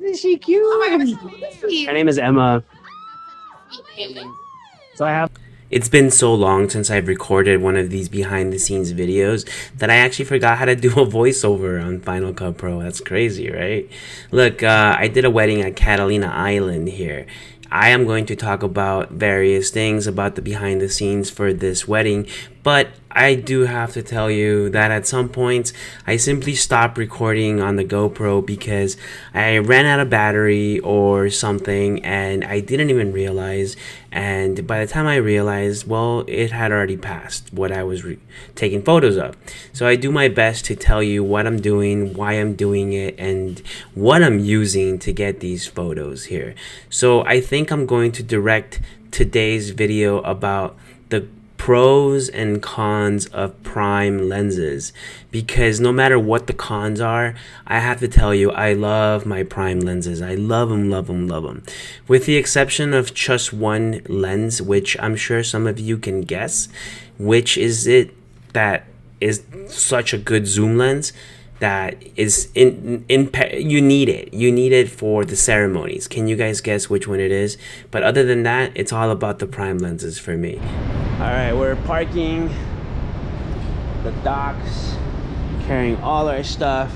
Isn't she cute? Oh my gosh, who is she? Her name is Emma. So I have. It's been so long since I've recorded one of these behind the scenes videos that I actually forgot how to do a voiceover on Final Cut Pro. That's crazy, right? Look, I did a wedding at Catalina Island here. I am going to talk about various things about the behind the scenes for this wedding, but I do have to tell you that at some points I simply stopped recording on the GoPro because I ran out of battery or something and I didn't even realize. And by the time I realized, well, it had already passed what I was taking photos of. So I do my best to tell you what I'm doing, why I'm doing it, and what I'm using to get these photos here. So I think I'm going to direct today's video about the pros and cons of prime lenses, because no matter what the cons are, I have to tell you I love my prime lenses. I love them, love them, love them, with the exception of just one lens, which I'm sure some of you can guess which is it that is such a good zoom lens that is you need it for the ceremonies. Can you guys guess which one it is? But other than that, it's all about the prime lenses for me. All right, we're parking the docks, carrying all our stuff.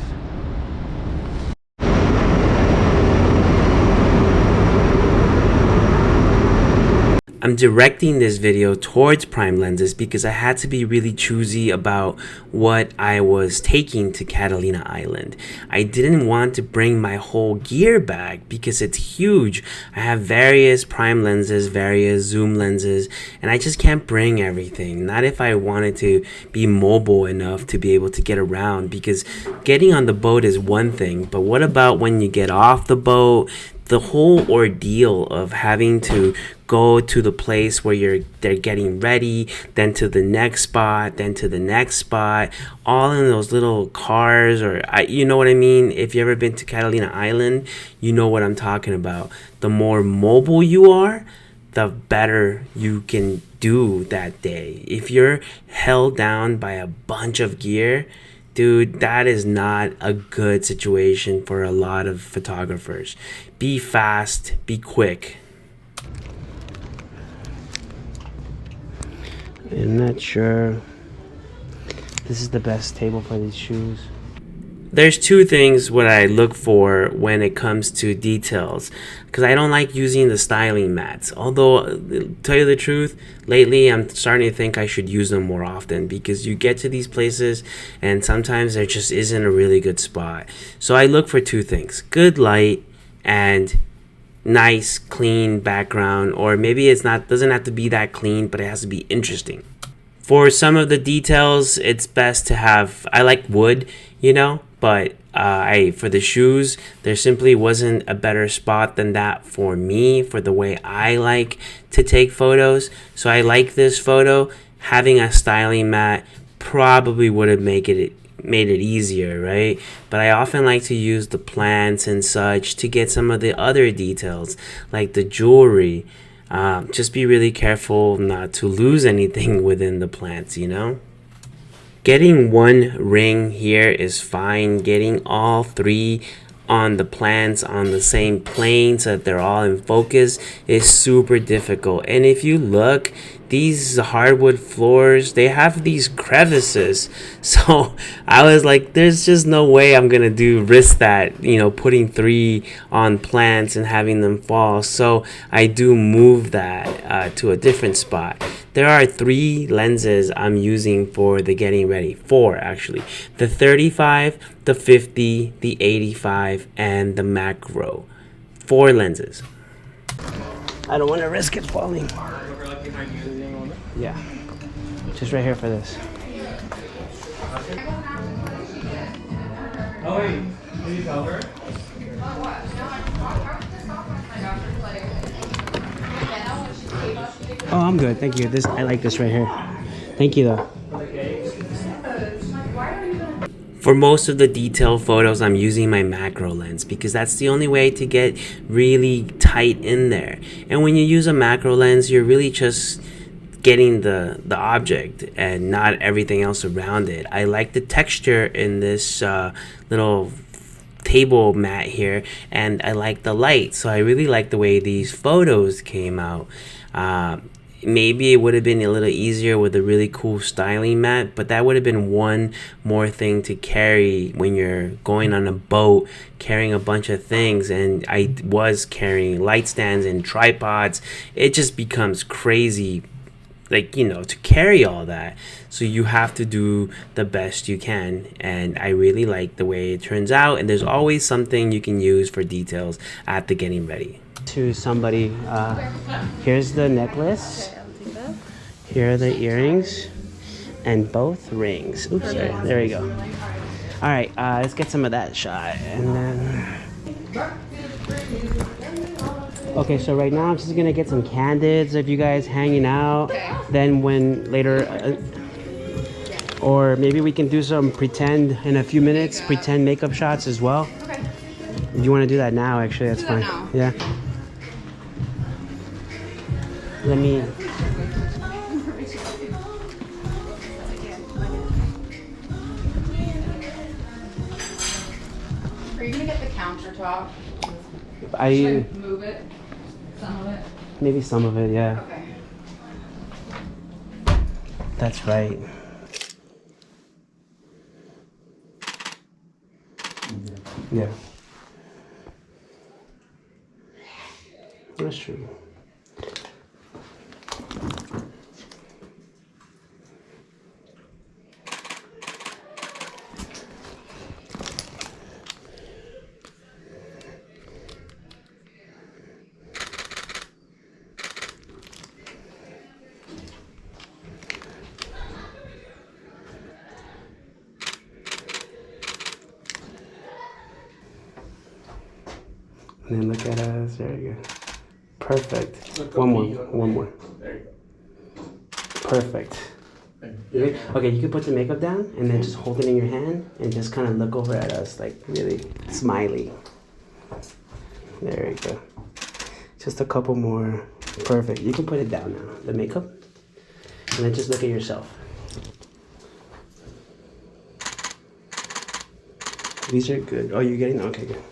I'm directing this video towards prime lenses because I had to be really choosy about what I was taking to Catalina Island. I didn't want to bring my whole gear bag because it's huge. I have various prime lenses, various zoom lenses, and I just can't bring everything. Not if I wanted to be mobile enough to be able to get around, because getting on the boat is one thing, but what about when you get off the boat? The whole ordeal of having to go to the place where they're getting ready, then to the next spot, then to the next spot, all in those little cars, or you know what I mean? If you ever been to Catalina Island, you know what I'm talking about. The more mobile you are, the better you can do that day. If you're held down by a bunch of gear, dude, that is not a good situation for a lot of photographers. Be fast, be quick. I'm not sure this is the best table for these shoes. There's two things what I look for when it comes to details, because I don't like using the styling mats. Although, to tell you the truth, lately I'm starting to think I should use them more often, because you get to these places and sometimes there just isn't a really good spot. So I look for two things: good light and nice clean background, or maybe it's not, doesn't have to be that clean, but it has to be interesting. For some of the details, it's best to have, I like wood, but for the shoes, there simply wasn't a better spot than that for me, for the way I like to take photos. So I like this photo. Having a styling mat probably would have made it easier, right? But I often like to use the plants and such to get some of the other details, like the jewelry. Just be really careful not to lose anything within the plants, Getting one ring here is fine. Getting all three on the plants on the same plane so that they're all in focus is super difficult. And if you look, these hardwood floors, they have these crevices. So I was like, there's just no way I'm gonna risk that, putting three on plants and having them fall. So I do move that to a different spot. There are three lenses I'm using for the getting ready. Four, actually. The 35, the 50, the 85, and the macro. Four lenses. I don't want to risk it falling. Yeah. Just right here for this. Oh wait, did you tell her? Oh, I'm good. Thank you. I like this right here. Thank you, though. For most of the detail photos, I'm using my macro lens because that's the only way to get really tight in there. And when you use a macro lens, you're really just getting the object and not everything else around it. I like the texture in this little table mat here, and I like the light. So I really like the way these photos came out. Maybe it would have been a little easier with a really cool styling mat, but that would have been one more thing to carry when you're going on a boat, carrying a bunch of things. And I was carrying light stands and tripods. It just becomes crazy, like, you know, to carry all that. So you have to do the best you can, and I really like the way it turns out. And there's always something you can use for details at the getting ready. To somebody, here's the necklace, here are the earrings, and both rings. Oops, sorry. There we go. All right, let's get some of that shot, and then okay, so right now I'm just gonna get some candids of you guys hanging out. Then when later or maybe we can do some pretend in a few minutes, pretend makeup shots as well. Okay. If you want to do that now, actually, that's fine. Now. Yeah. Let me. Are you gonna get the countertop? Should I I move it? Some of it? maybe some of it, yeah. Okay. That's right. Yeah. That's true. And then look at us. There you go. Perfect. One more. There you go. Perfect. Okay, you can put the makeup down and then just hold it in your hand and just kind of look over at us, like really smiley. There you go. Just a couple more. Perfect. You can put it down now, the makeup. And then just look at yourself. These are good. Oh, you're getting? Okay, good.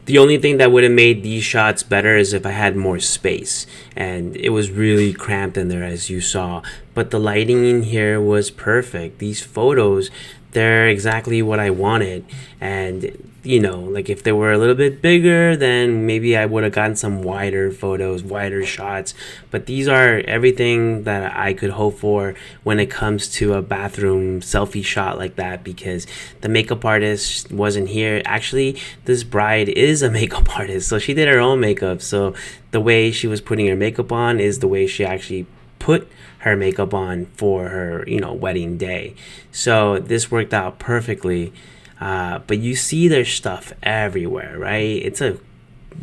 The only thing that would have made these shots better is if I had more space, and it was really cramped in there, as you saw, but the lighting in here was perfect. These photos, they're exactly what I wanted. And you know, like if they were a little bit bigger, then maybe I would have gotten some wider photos, wider shots. But these are everything that I could hope for when it comes to a bathroom selfie shot like that, because the makeup artist wasn't here. Actually, this bride is a makeup artist, so she did her own makeup. So the way she was putting her makeup on is the way she actually put her makeup on for her, you know, wedding day. So this worked out perfectly. But you see their stuff everywhere, right? It's a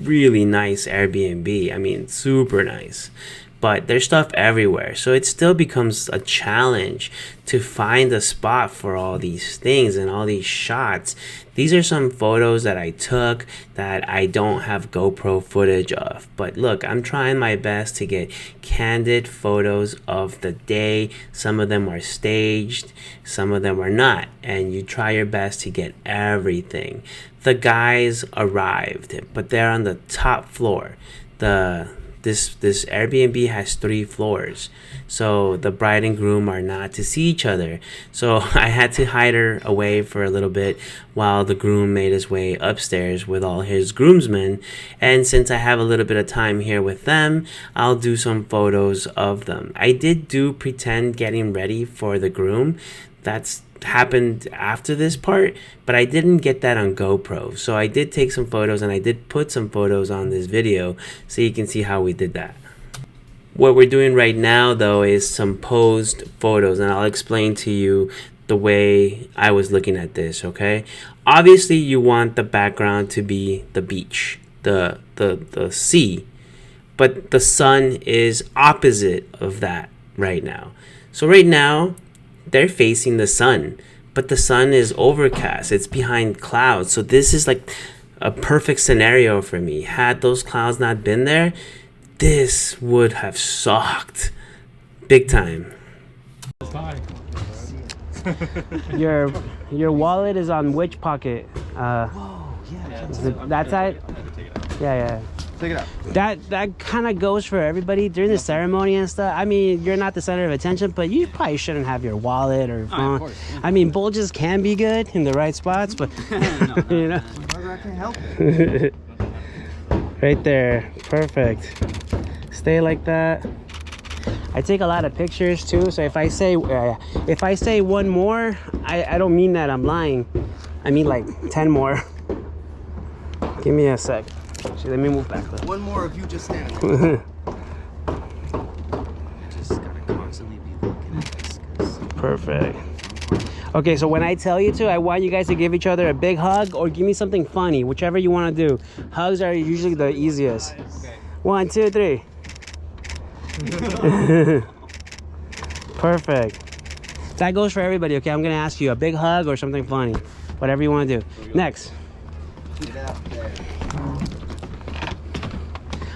really nice Airbnb. I mean, super nice. But there's stuff everywhere. So it still becomes a challenge to find a spot for all these things and all these shots. These are some photos that I took that I don't have GoPro footage of. But look, I'm trying my best to get candid photos of the day. Some of them are staged, some of them are not. And you try your best to get everything. The guys arrived, but they're on the top floor. This Airbnb has 3 floors, so the bride and groom are not to see each other. So I had to hide her away for a little bit while the groom made his way upstairs with all his groomsmen. And since I have a little bit of time here with them, I'll do some photos of them. I did do pretend getting ready for the groom. That's happened after this part, but I didn't get that on GoPro. So I did take some photos, and I did put some photos on this video so you can see how we did that. What we're doing right now though is some posed photos, and I'll explain to you the way I was looking at this, okay? Obviously you want the background to be the beach, the sea, but the sun is opposite of that right now. So right now they're facing the sun, but the sun is overcast. It's behind clouds. So this is like a perfect scenario for me. Had those clouds not been there, this would have sucked big time. Your wallet is on which pocket? That side? Yeah. Take it out. That kind of goes for everybody during the ceremony and stuff. I mean, you're not the center of attention, but you probably shouldn't have your wallet or phone. Of course, yeah. I mean, bulges can be good in the right spots, but you know. I can't help it. Right there, perfect. Stay like that. I take a lot of pictures too, so if I say one more, I don't mean that I'm lying. I mean like 10 more. Give me a sec. Actually, let me move back a little. One more of you just standing there. Just gotta constantly be looking at this. Perfect. Okay, so when I tell you to, I want you guys to give each other a big hug or give me something funny, whichever you want to do. Hugs are usually the easiest. Okay. 1, 2, 3. Perfect. That goes for everybody, okay? I'm gonna ask you a big hug or something funny. Whatever you want to do. Next.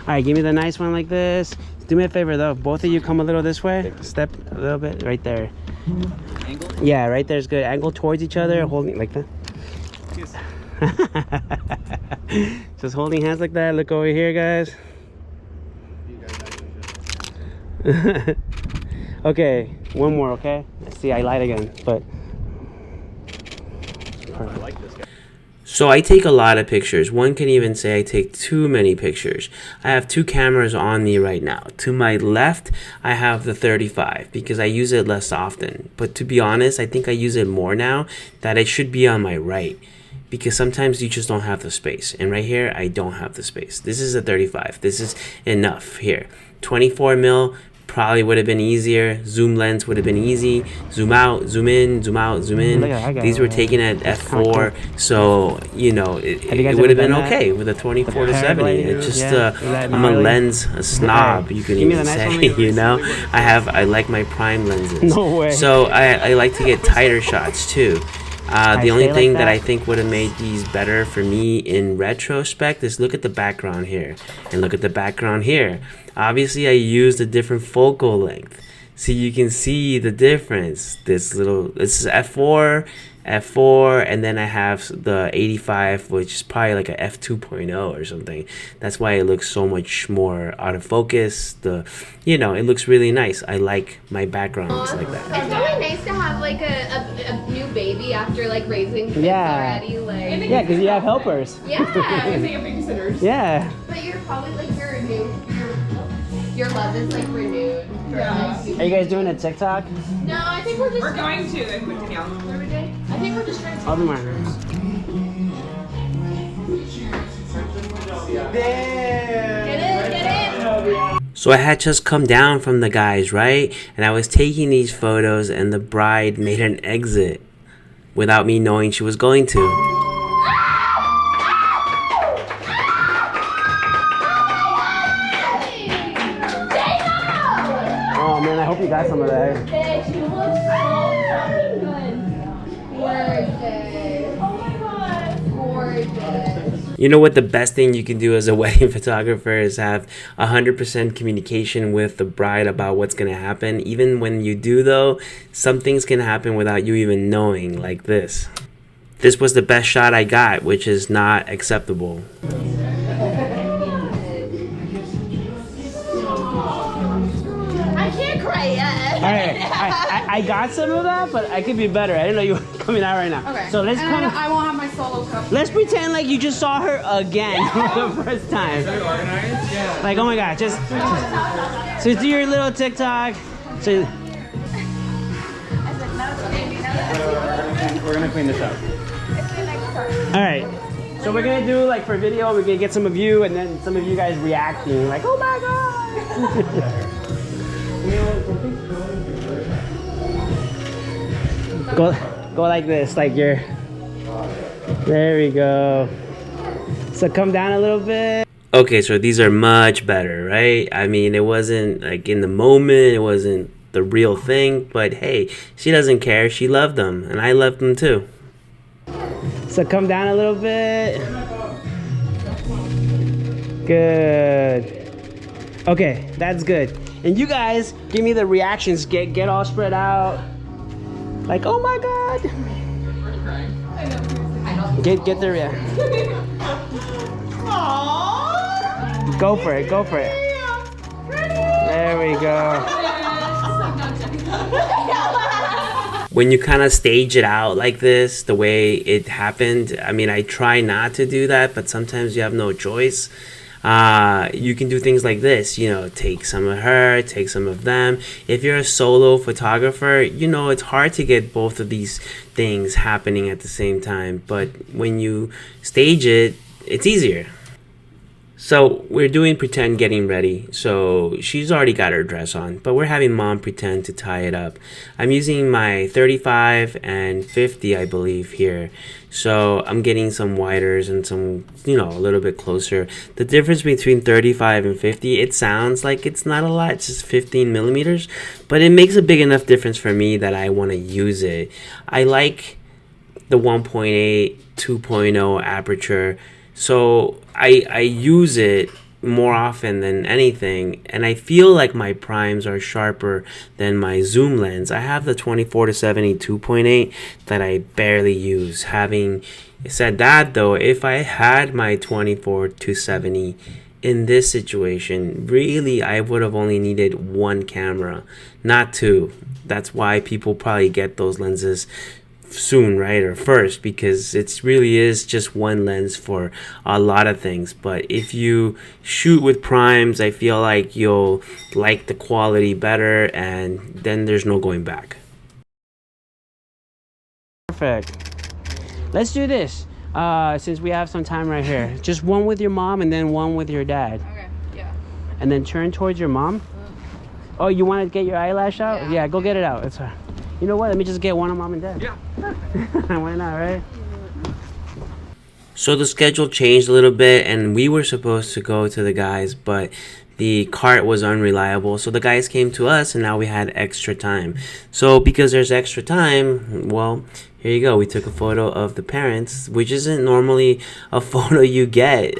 Alright, give me the nice one like this. Do me a favor though, both of you come a little this way. Step a little bit, right there. Angle? Yeah, right there's good. Angle towards each other, holding like that. Just holding hands like that. Look over here, guys. Okay, one more, okay? See, I lied again, but perfect. I like this guy. So I take a lot of pictures. One can even say I take too many pictures. I have 2 cameras on me right now. To my left, I have the 35 because I use it less often. But to be honest, I think I use it more now that it should be on my right because sometimes you just don't have the space. And right here, I don't have the space. This is a 35. This is enough here. 24 mil. Probably would have been easier. Zoom lens would have been easy. Zoom out, zoom in, zoom out, zoom in. These were taken at f4, so you know it would have been okay with a 24 to 70. It's just I'm a lens snob, you can even say. You know, I like my prime lenses. No way. So I like to get tighter shots too. The only thing that I think would have made these better for me in retrospect is look at the background here and look at the background here. Obviously, I used a different focal length. So you can see the difference. This is f4, and then I have the 85, which is probably like a f2.0 or something. That's why it looks so much more out of focus. It looks really nice. I like my backgrounds like that. It's really nice to have like a new baby after like raising kids already. Like yeah, because you have helpers. Yeah. Babysitters. Yeah. But you're probably like your love is like renewed. Yeah. Are you guys doing a TikTok? No, I think we're going to. Then put it down. every day. I think we're just trying to. I'll do mine. Get in. So I had just come down from the guys, right? And I was taking these photos and the bride made an exit without me knowing she was going to. Oh man, I hope you got some of that. She looks so fucking good. Gorgeous. Oh my god. Gorgeous. You know what the best thing you can do as a wedding photographer is have 100% communication with the bride about what's going to happen. Even when you do though, some things can happen without you even knowing, like this. This was the best shot I got, which is not acceptable. Alright, I got some of that, but I could be better. I didn't know you were coming out right now. Okay. So let's I won't have my solo cup. let's pretend like you just saw her again for the first time. Is that organized? Yeah. Like, oh my god, just so do your little TikTok. So We're gonna clean this up. alright. So we're gonna do like for video, we're gonna get some of you and then some of you guys reacting like, oh my god. Go like this, like you're. There we go. So come down a little bit. Okay, so these are much better, right? I mean, it wasn't like in the moment, it wasn't the real thing, but hey, she doesn't care. She loved them, and I loved them too. So come down a little bit. Good. Okay, that's good. And you guys, give me the reactions. Get all spread out. Like, oh my god. Get there, yeah. Aww. Go for it, go for it. There we go. When you kind of stage it out like this, the way it happened, I mean, I try not to do that, but sometimes you have no choice. You can do things like this, you know, take some of her, take some of them. If you're a solo photographer, you know, it's hard to get both of these things happening at the same time. But when you stage it, it's easier. So we're doing pretend getting ready. So she's already got her dress on, but we're having mom pretend to tie it up. I'm using my 35 and 50, I believe, here. So I'm getting some widers and some, you know, a little bit closer. The difference between 35 and 50, it sounds like it's not a lot. It's just 15 millimeters, but it makes a big enough difference for me that I want to use it. I like the 1.8, 2.0 aperture. So I use it more often than anything, and I feel like my primes are sharper than my zoom lens. I have the 24-70 2.8 that I barely use. Having said that though, if I had my 24-70 in this situation, really I would have only needed one camera, not two. That's why people probably get those lenses soon, right, or first, because it really is just one lens for a lot of things. But if you shoot with primes, I feel like you'll like the quality better, and then there's no going back. Perfect. Let's do this since we have some time right here. Just one with your mom and then one with your dad. Okay, yeah. And then turn towards your mom. Oh, you want to get your eyelash out? Yeah, go get it out. It's you know what? Let me just get one of mom and dad. Yeah. Why not, right? So the schedule changed a little bit, and we were supposed to go to the guys, but the cart was unreliable. So the guys came to us, and now we had extra time. So because there's extra time, well, here you go. We took a photo of the parents, which isn't normally a photo you get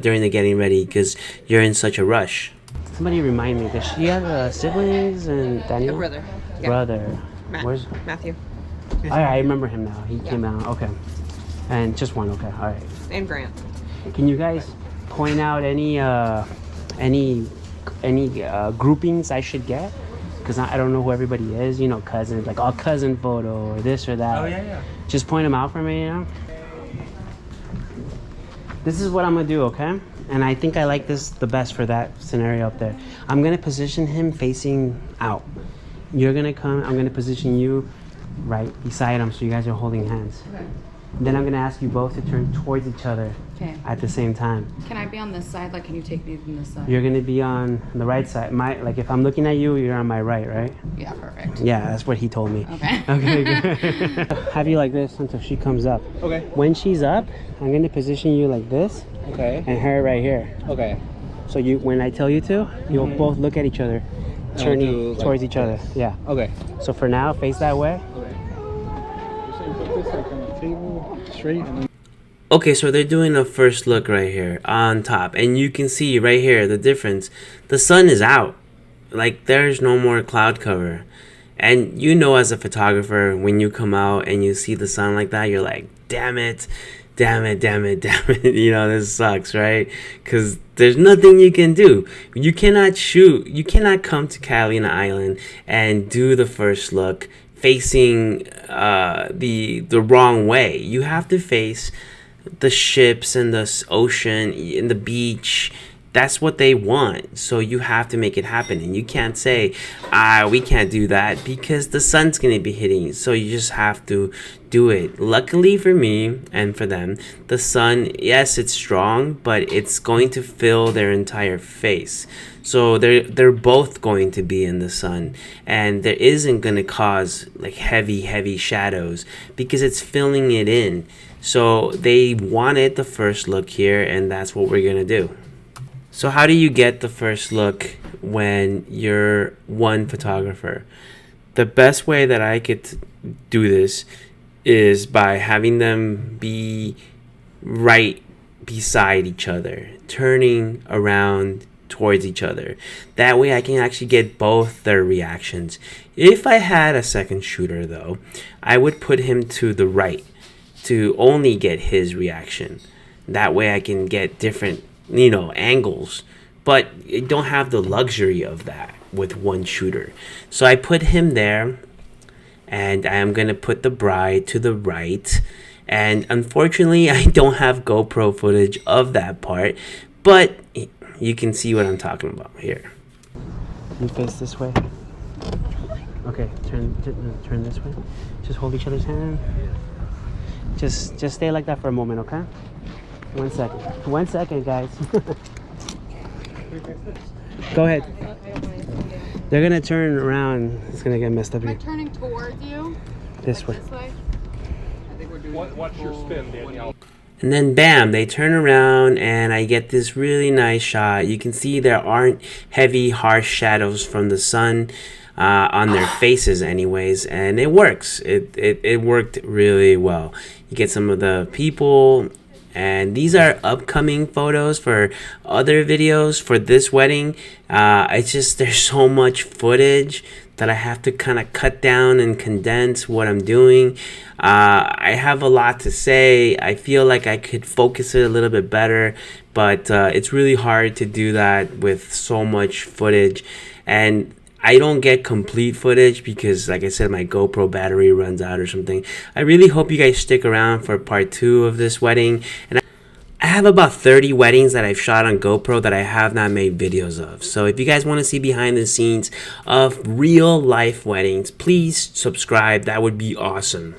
during the getting ready because you're in such a rush. Somebody remind me, does she have siblings and Daniel? A brother. Yeah. Brother. Where's Matthew. I remember him now. He came out. Okay. And just one. Okay. All right. And Grant. Can you guys point out any groupings I should get? Because I don't know who everybody is. You know, cousins, like all cousin photo or this or that. Oh yeah. Just point them out for me, you know? This is what I'm gonna do, okay? And I think I like this the best for that scenario up there. I'm gonna position him facing out. You're gonna come, I'm gonna position you right beside him so you guys are holding hands. Okay. Then I'm gonna ask you both to turn towards each other Okay. at the same time. Can I be on this side? Like, can you take me from this side? You're gonna be on the right side. Like if I'm looking at you, you're on my right? Yeah, perfect. Yeah, that's what he told me. Okay. Okay, good. Have you like this until she comes up. Okay. When she's up, I'm gonna position you like this Okay. and her right here. Okay. So you, when I tell you to, you'll both look at each other, do, turning like, towards each other. this. Yeah. Okay. So for now, face that way. Okay. So you put this like on the table straight and then. Okay, so they're doing a first look right here on top, and you can see right here the difference. The sun is out, like there's no more cloud cover. And you know, as a photographer, when you come out and you see the sun like that, you're like, damn it, damn it, damn it, damn it. You know, this sucks, right? Because there's nothing you can do. You cannot shoot. You cannot come to Catalina Island and do the first look facing the wrong way. You have to face the ships and the ocean and the beach. That's what they want. So you have to make it happen. And you can't say, we can't do that because the sun's going to be hitting. So you just have to do it. Luckily for me and for them, the sun, yes, it's strong, but it's going to fill their entire face. So they're both going to be in the sun. And there isn't going to cause like heavy shadows because it's filling it in. So they wanted the first look here, and that's what we're going to do. So how do you get the first look when you're one photographer? The best way that I could do this is by having them be right beside each other, turning around towards each other. That way I can actually get both their reactions. If I had a second shooter though, I would put him to the right to only get his reaction. That way I can get different, angles. But I don't have the luxury of that with one shooter. So I put him there, and I am going to put the bride to the right. And unfortunately, I don't have GoPro footage of that part, but you can see what I'm talking about here. You face this way. Okay, turn this way. Just hold each other's hand. Just stay like that for a moment, okay? 1 second. 1 second, guys. Go ahead. They're gonna turn around. It's gonna get messed up Am I here. turning towards you? This way. This way? What's your spin, Danielle? And then bam, they turn around and I get this really nice shot. You can see there aren't heavy, harsh shadows from the sun on their faces anyways, and it works. It worked really well. You get some of the people, and these are upcoming photos for other videos for this wedding. It's just there's so much footage that I have to kind of cut down and condense what I'm doing. I have a lot to say. I feel like I could focus it a little bit better, but it's really hard to do that with so much footage. And I don't get complete footage because, like I said, my GoPro battery runs out or something. I really hope you guys stick around for part 2 of this wedding. And I have about 30 weddings that I've shot on GoPro that I have not made videos of. So if you guys want to see behind the scenes of real life weddings, please subscribe. That would be awesome.